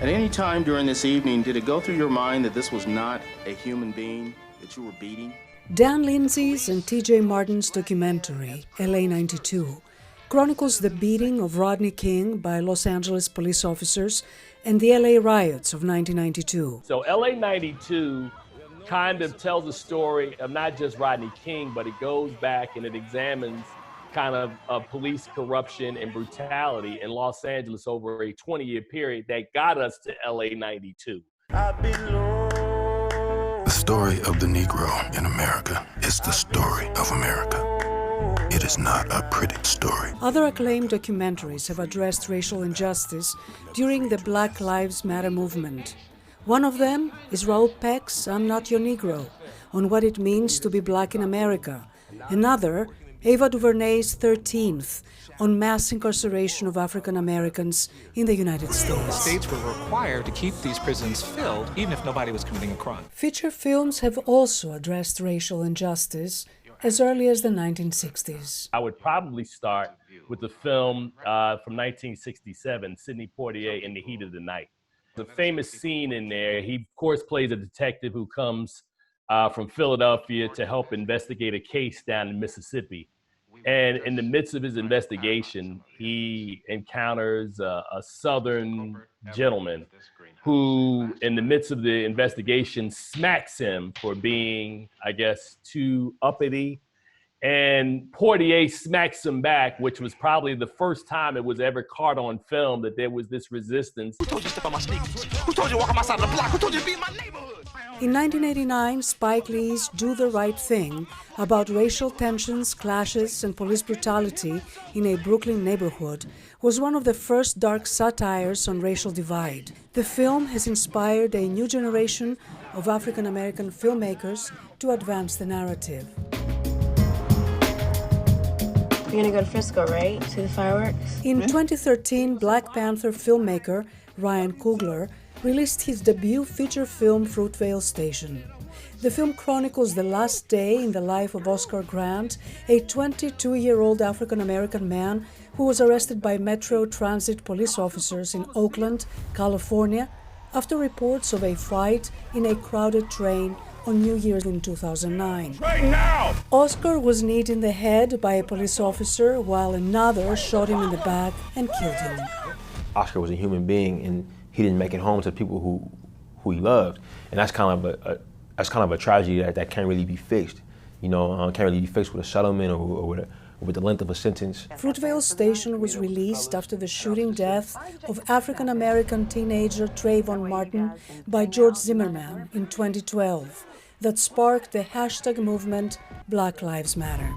At any time during this evening, did it go through your mind that this was not a human being that you were beating? Dan Lindsay's and T.J. Martin's documentary, LA 92, chronicles the beating of Rodney King by Los Angeles police officers and the LA riots of 1992. So LA 92 kind of tells the story of not just Rodney King, but it goes back and it examines kind of police corruption and brutality in Los Angeles over a 20-year period that got us to LA 92. The story of the Negro in America is the story of America. It is not a critic story. Other acclaimed documentaries have addressed racial injustice during the Black Lives Matter movement. One of them is Raoul Peck's Am Not Your Negro, on what it means to be black in America. Another, Ava DuVernay's 13th, on mass incarceration of African Americans in the United States. States were required to keep these prisons filled, even if nobody was committing a crime. Feature films have also addressed racial injustice as early as the 1960s. I would probably start with the film from 1967, Sidney Poitier, In the Heat of the Night. The famous scene in there, he of course plays a detective who comes from Philadelphia to help investigate a case down in Mississippi. And in the midst of his investigation, he encounters a Southern gentleman who, in the midst of the investigation, smacks him for being, I guess, too uppity. And Poitier smacks him back, which was probably the first time it was ever caught on film that there was this resistance. Who told you to step on my sneakers? Who told you to walk on my side of the block? Who told you to be in my neighborhood? In 1989, Spike Lee's Do the Right Thing, about racial tensions, clashes, and police brutality in a Brooklyn neighborhood, was one of the first dark satires on racial divide. The film has inspired a new generation of African American filmmakers to advance the narrative. You're gonna go to Frisco, right? See the fireworks? In 2013, Black Panther filmmaker Ryan Coogler released his debut feature film, Fruitvale Station. The film chronicles the last day in the life of Oscar Grant, a 22-year-old African-American man who was arrested by Metro Transit police officers in Oakland, California, after reports of a fight in a crowded train on New Year's in 2009. Right now! Oscar was kneed in the head by a police officer while another shot him in the back and killed him. Oscar was a human being, and he didn't make it home to people who he loved, and that's kind of a tragedy that can't really be fixed. You know, can't really be fixed with a settlement or with the length of a sentence. Fruitvale Station was released after the shooting death of African-American teenager Trayvon Martin by George Zimmerman in 2012 that sparked the hashtag movement Black Lives Matter.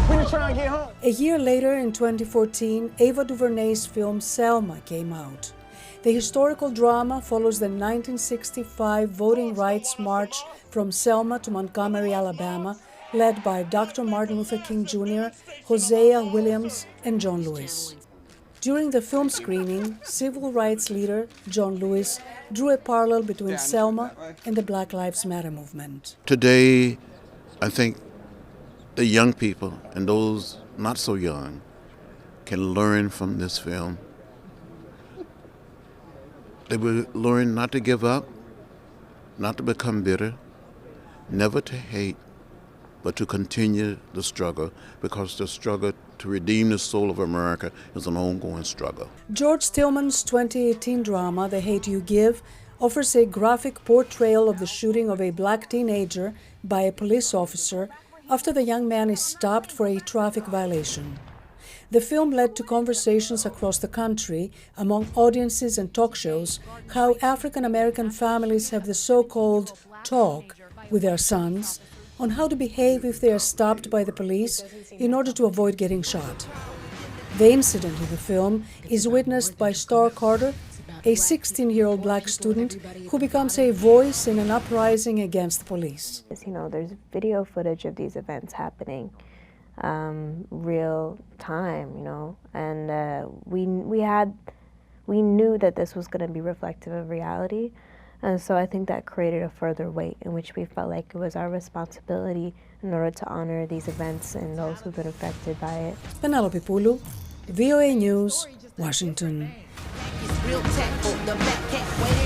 A year later, in 2014, Ava DuVernay's film Selma came out. The historical drama follows the 1965 voting rights march from Selma to Montgomery, Alabama, led by Dr. Martin Luther King Jr., Hosea Williams, and John Lewis. During the film screening, civil rights leader John Lewis drew a parallel between Selma and the Black Lives Matter movement. Today, I think the young people and those not so young can learn from this film. They will learn not to give up, not to become bitter, never to hate, but to continue the struggle, because the struggle to redeem the soul of America is an ongoing struggle. George Tillman's 2018 drama, The Hate You Give, offers a graphic portrayal of the shooting of a black teenager by a police officer after the young man is stopped for a traffic violation. The film led to conversations across the country among audiences and talk shows how African American families have the so-called talk with their sons on how to behave if they are stopped by the police in order to avoid getting shot. The incident in the film is witnessed by Starr Carter, a 16-year-old black student who becomes a voice in an uprising against the police. You know, there's video footage of these events happening, real time, you know, and we knew that this was going to be reflective of reality. And so I think that created a further weight in which we felt like it was our responsibility in order to honor these events and those who've been affected by it. Penelope Pulu, VOA News, Washington. real tactful. The back cat waited